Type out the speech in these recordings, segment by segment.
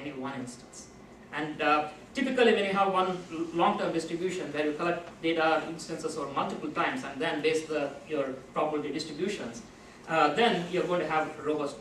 only one instance. And typically when you have one long-term distribution where you collect data instances over multiple times and then base your probability distributions, then you're going to have robust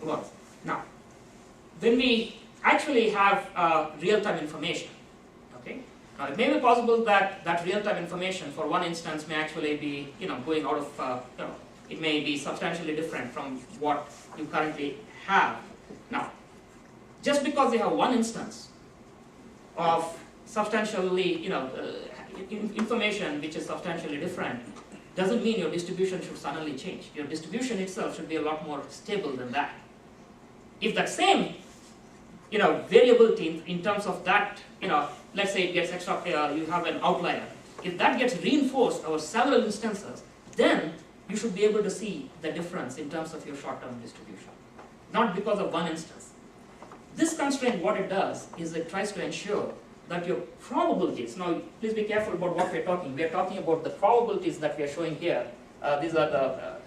ones. Now, when we actually have real-time information, okay, now it may be possible that that real-time information for one instance may actually be, going out of, it may be substantially different from what you currently have. Now, just because you have one instance of substantially, information which is substantially different, doesn't mean your distribution should suddenly change. Your distribution itself should be a lot more stable than that. If that same, variability in terms of that, let's say it gets extra, you have an outlier. If that gets reinforced over several instances, then you should be able to see the difference in terms of your short-term distribution, not because of one instance. This constraint, what it does is it tries to ensure that your probabilities, now please be careful about what we're talking. We're talking about the probabilities that we are showing here. These are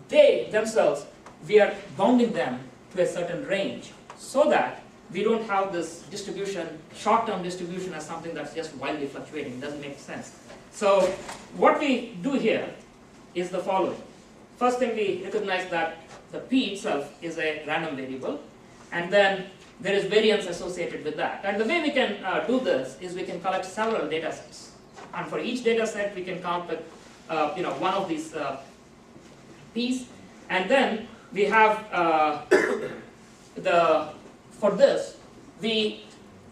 they themselves, we are bounding them to a certain range so that we don't have this distribution, short-term distribution as something that's just wildly fluctuating. It doesn't make sense. So what we do here is the following. First thing, we recognize that the P itself is a random variable, and then there is variance associated with that. And the way we can do this is we can collect several data sets. And for each data set, we can count with one of these P's. And then we have for this, we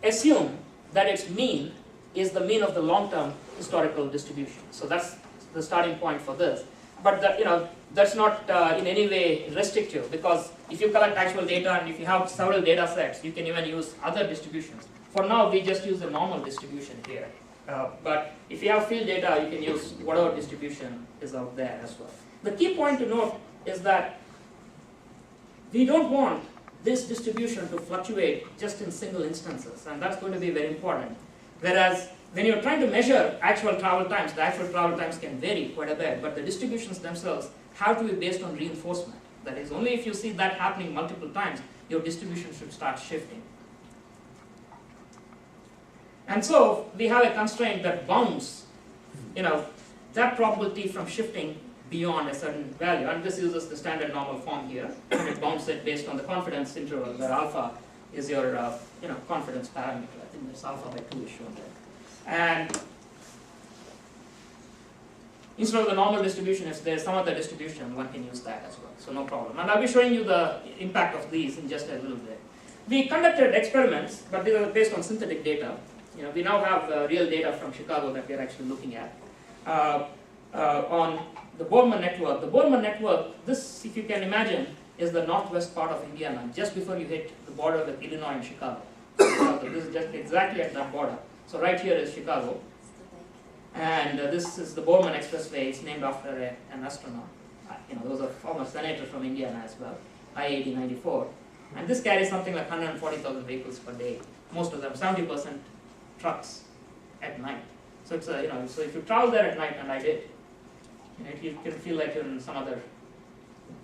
assume that its mean is the mean of the long-term historical distribution. So that's the starting point for this. But that's not in any way restrictive, because if you collect actual data and if you have several data sets, you can even use other distributions. For now, we just use the normal distribution here. But if you have field data, you can use whatever distribution is out there as well. The key point to note is that we don't want this distribution to fluctuate just in single instances, and that's going to be very important. Whereas when you're trying to measure actual travel times, the actual travel times can vary quite a bit, but the distributions themselves have to be based on reinforcement. That is, only if you see that happening multiple times, your distribution should start shifting. And so we have a constraint that bounds, that probability from shifting beyond a certain value. And this uses the standard normal form here, and it bounds it based on the confidence interval, where alpha is your confidence parameter. I think there's alpha by 2 is shown there. And instead of the normal distribution, if there's some other distribution, one can use that as well. So no problem. And I'll be showing you the impact of these in just a little bit. We conducted experiments, but they were based on synthetic data. We now have real data from Chicago that we're actually looking at on the Borman network. The Borman network, this, if you can imagine, is the northwest part of Indiana, just before you hit the border with Illinois and Chicago. This is just exactly at that border. So right here is Chicago. And this is the Borman Expressway. It's named after an astronaut. There was a former senator from Indiana as well, I-8094. And this carries something like 140,000 vehicles per day. Most of them, 70% trucks at night. So it's so if you travel there at night, and I did, you can feel like you're in some other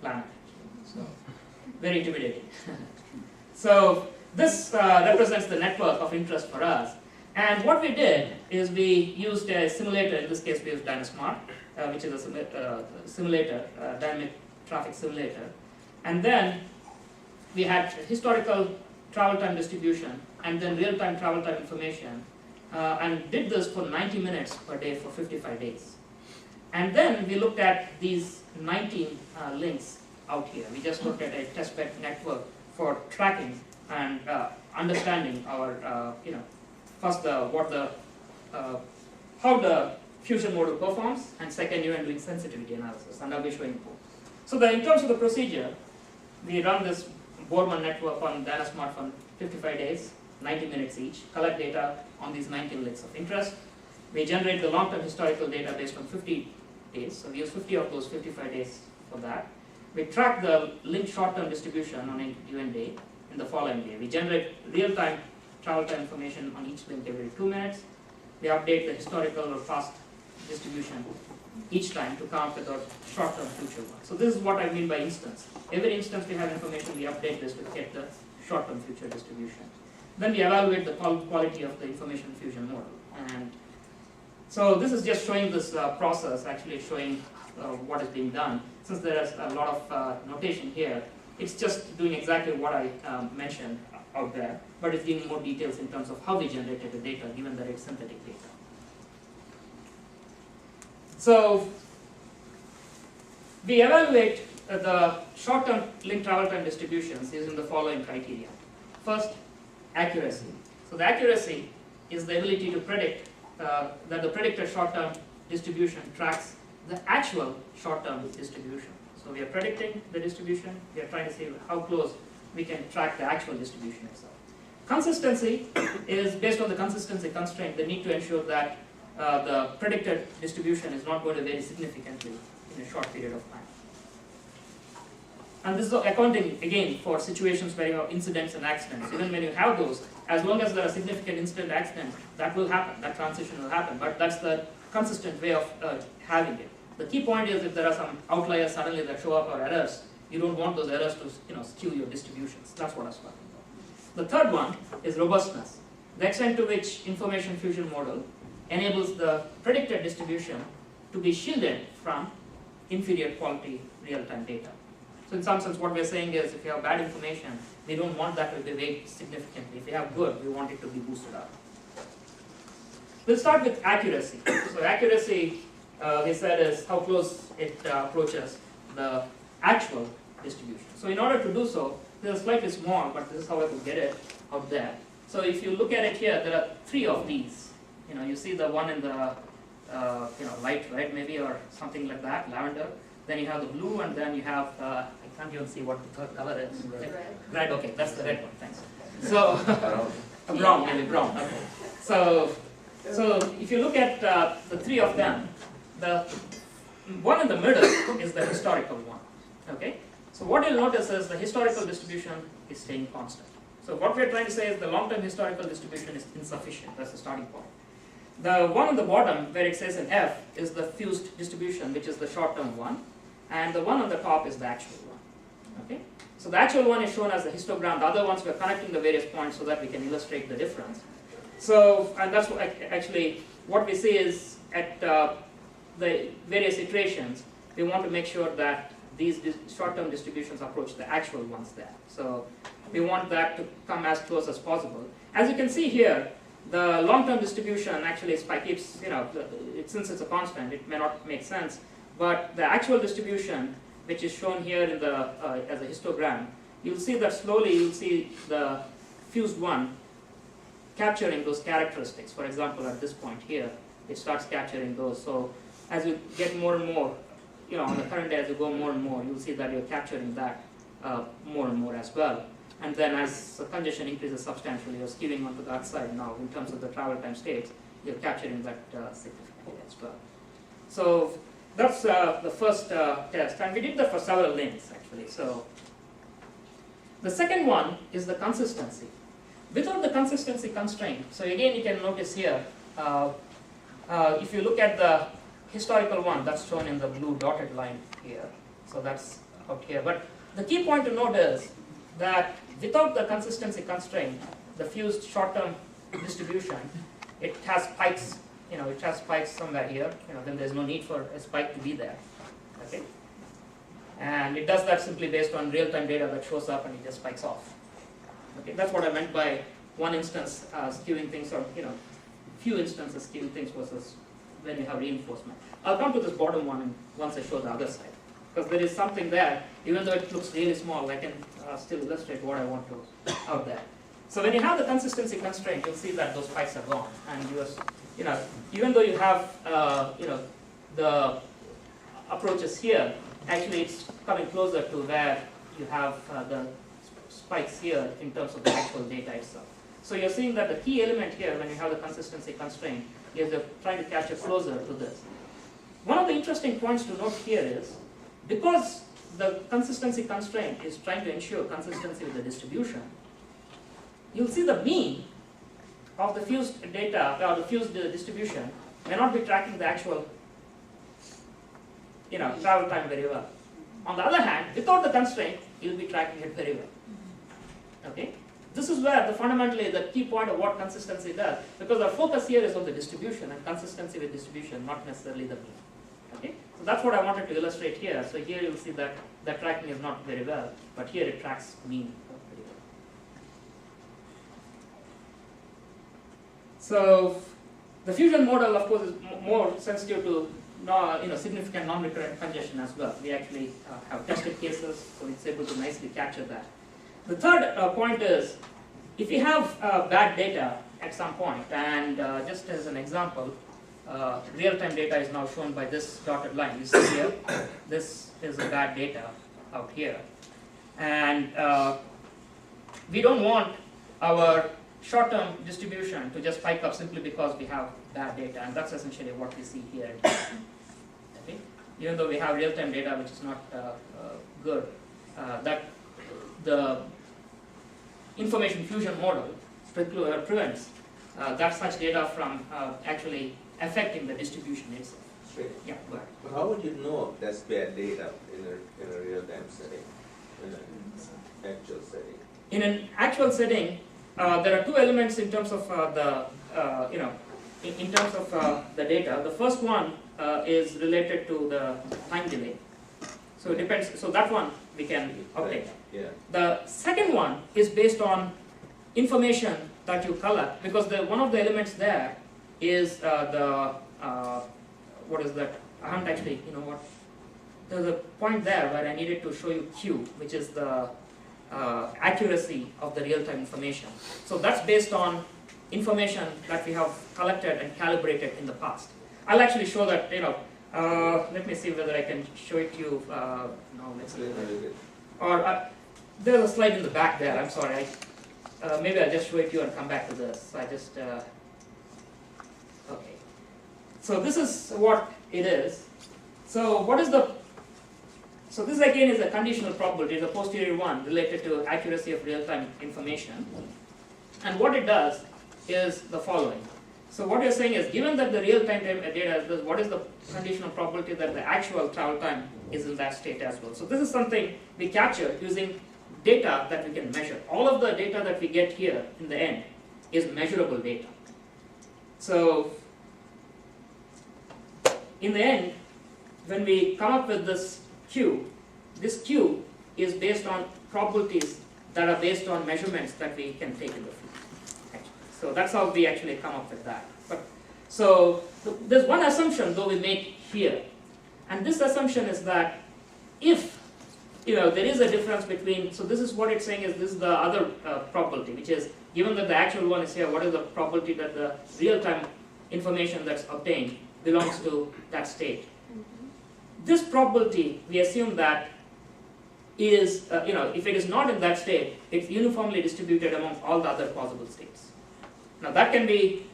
planet. So very intimidating. So this represents the network of interest for us. And what we did is we used a simulator. In this case, we used DynaSmart, which is a simulator, dynamic traffic simulator. And then we had historical travel time distribution and then real-time travel time information, and did this for 90 minutes per day for 55 days. And then we looked at these 19 links out here. We just looked at a testbed network for tracking and understanding our, first how the fusion model performs, and second, even doing sensitivity analysis, and I'll be showing both. So in terms of the procedure, we run this Borman network on DynaSmart for 55 days, 90 minutes each, collect data on these 19 links of interest. We generate the long-term historical data based on 50 days, so we use 50 of those 55 days for that. We track the link short-term distribution on a given day in the following day. We generate real-time travel time information on each link every 2 minutes. We update the historical or past distribution each time to count with our short-term future one. So this is what I mean by instance. Every instance we have information, we update this to get the short-term future distribution. then we evaluate the quality of the information fusion model. And so this is just showing this process, actually showing what is being done. Since there is a lot of notation here, it's just doing exactly what I mentioned out there, but it's giving more details in terms of how we generated the data, given that it's synthetic data. So we evaluate the short-term link travel time distributions using the following criteria. First, accuracy. So the accuracy is the ability to predict that the predicted short-term distribution tracks the actual short-term distribution. So we are predicting the distribution, we are trying to see how close we can track the actual distribution itself. Consistency is based on the consistency constraint. They need to ensure that the predicted distribution is not going to vary significantly in a short period of time. And this is accounting, again, for situations where you have incidents and accidents. Even when you have those, as long as there are significant incident accidents, that will happen, that transition will happen. But that's the consistent way of having it. The key point is if there are some outliers suddenly that show up or errors, you don't want those errors to skew your distributions. That's what I was talking about. The third one is robustness. The extent to which information fusion model enables the predicted distribution to be shielded from inferior quality real-time data. So in some sense what we're saying is if you have bad information, we don't want that to be weighed significantly. If you have good, we want it to be boosted up. We'll start with accuracy. So accuracy, we said, is how close it approaches the actual distribution. So in order to do so, this is slightly small, but this is how I could get it out there. So if you look at it here, there are 3 of these. You see the one in the light red maybe, or something like that, lavender. Then you have the blue, and then you have, I can't even see what the third color is. Red, okay, that's the red one, thanks. So, brown, maybe brown, okay. So if you look at the 3 of them, the one in the middle is the historical one, okay? So what you'll notice is the historical distribution is staying constant. So what we're trying to say is the long-term historical distribution is insufficient, that's the starting point. The one on the bottom, where it says an F, is the fused distribution, which is the short-term one. And the one on the top is the actual one. Okay? So the actual one is shown as the histogram. The other ones we're connecting the various points so that we can illustrate the difference. So, and that's what actually what we see is at the various iterations, we want to make sure that these short-term distributions approach the actual ones there. So we want that to come as close as possible. As you can see here, the long-term distribution actually keeps, since it's a constant, it may not make sense. But the actual distribution, which is shown here in the as a histogram, you'll see that slowly you'll see the fused one capturing those characteristics. For example, at this point here, it starts capturing those. So as you get more and more, on the current day, as you go more and more, you'll see that you're capturing that more and more as well. And then as the congestion increases substantially, you're skewing onto that side now in terms of the travel time states, you're capturing that significantly as well. So that's the first test, and we did that for several links actually. So the second one is the consistency. Without the consistency constraint, so again you can notice here, if you look at the historical one, that's shown in the blue dotted line here. So that's out here. But the key point to note is that without the consistency constraint, the fused short-term distribution, it has spikes. It has spikes somewhere here. Then there's no need for a spike to be there. Okay, and it does that simply based on real-time data that shows up and it just spikes off. Okay, that's what I meant by one instance skewing things, or few instances skewing things versus when you have reinforcement. I'll come to this bottom one once I show the other side, because there is something there. Even though it looks really small, I can still illustrate what I want to out there. So when you have the consistency constraint, you'll see that those spikes are gone, and even though you have the approaches here, actually it's coming closer to where you have the spikes here in terms of the actual data itself. So you're seeing that the key element here, when you have the consistency constraint, is you're trying to capture closer to this. One of the interesting points to note here is, because the consistency constraint is trying to ensure consistency with the distribution, you'll see the mean of the fused data, or the fused distribution, may not be tracking the actual travel time very well. On the other hand, without the constraint, you'll be tracking it very well. Okay? this is where fundamentally the key point of what consistency does, because our focus here is on the distribution and consistency with distribution, not necessarily the mean. Okay? So that's what I wanted to illustrate here. So here you'll see that the tracking is not very well, but here it tracks mean very well. So the fusion model, of course, is more sensitive to significant non-recurrent congestion as well. We actually have tested cases, so it's able to nicely capture that. The third point is, if you have bad data at some point, and just as an example, real-time data is now shown by this dotted line. You see here, this is a bad data out here. And we don't want our short-term distribution to just spike up simply because we have bad data, and that's essentially what we see here. Okay? Even though we have real-time data which is not good, that the information fusion model prevents that such data from actually affecting the distribution itself. Straight. Yeah, go ahead. But how would you know that's bad data in a real-time setting, in an actual setting? In an actual setting, there are two elements in terms of in terms of the data. The first one is related to the time delay. So it depends. So that one we can update. Yeah. The second one is based on information that you collect, because one of the elements there is what is that? I haven't actually, there's a point there where I needed to show you Q, which is the accuracy of the real-time information. So that's based on information that we have collected and calibrated in the past. I'll actually show that, let me see whether I can show it to you. No, let's see. Or there's a slide in the back there, I'm sorry. Maybe I'll just show it to you and come back to this. I just, okay. So this is what it is. So what is so this again is a conditional probability, it's a posterior one related to accuracy of real-time information. And what it does is the following. So what you're saying is, given that the real-time data is this, what is the conditional probability that the actual travel time is in that state as well? So this is something we capture using data that we can measure. All of the data that we get here in the end is measurable data. So in the end, when we come up with this Q is based on probabilities that are based on measurements that we can take in the field. So that's how we actually come up with that. But so there's one assumption though we make here, and this assumption is that if there is a difference between, so this is what it's saying is this is the other probability, which is given that the actual one is here, what is the probability that the real-time information that's obtained belongs to that state. This probability, we assume that is, if it is not in that state, it's uniformly distributed among all the other possible states. Now that can be,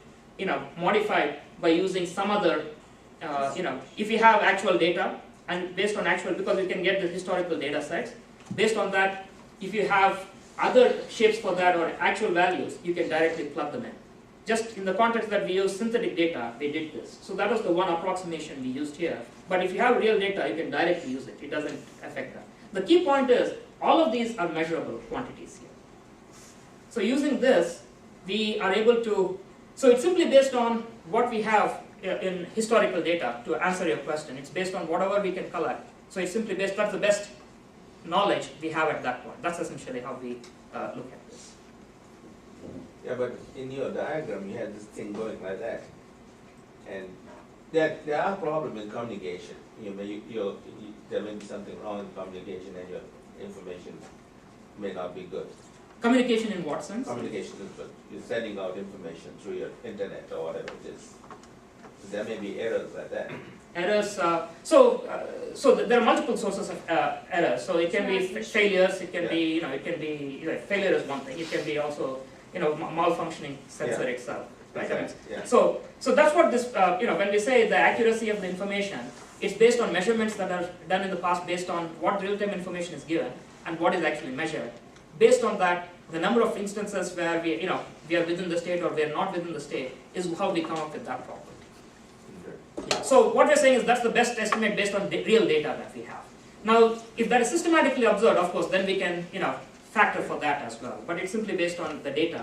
modified by using some other, if you have actual data, and based on actual, because you can get the historical data sets, based on that, if you have other shapes for that or actual values, you can directly plug them in. Just in the context that we use synthetic data, we did this. So that was the one approximation we used here. But if you have real data, you can directly use it. It doesn't affect that. The key point is, all of these are measurable quantities here. So using this, we are able to, so it's simply based on what we have in historical data to answer your question. It's based on whatever we can collect. So it's simply based, that's the best knowledge we have at that point. That's essentially how we look at this. Yeah, but in your diagram, you had this thing going like that. And there are problems in communication. There may be something wrong in communication and your information may not be good. Communication in what sense? Communication is good. You're sending out information through your internet or whatever it is. So there may be errors like that. Errors, so there are multiple sources of errors. So it can be failures, it can be, failure is one thing. It can be also, malfunctioning sensor itself. Right? Yeah. So that's what this, when we say the accuracy of the information, it's based on measurements that are done in the past based on what real-time information is given and what is actually measured. Based on that, the number of instances where we are within the state or we are not within the state is how we come up with that probability. Yeah. So what we're saying is that's the best estimate based on real data that we have. Now, if that is systematically observed, of course, then we can, factor for that as well, but it's simply based on the data.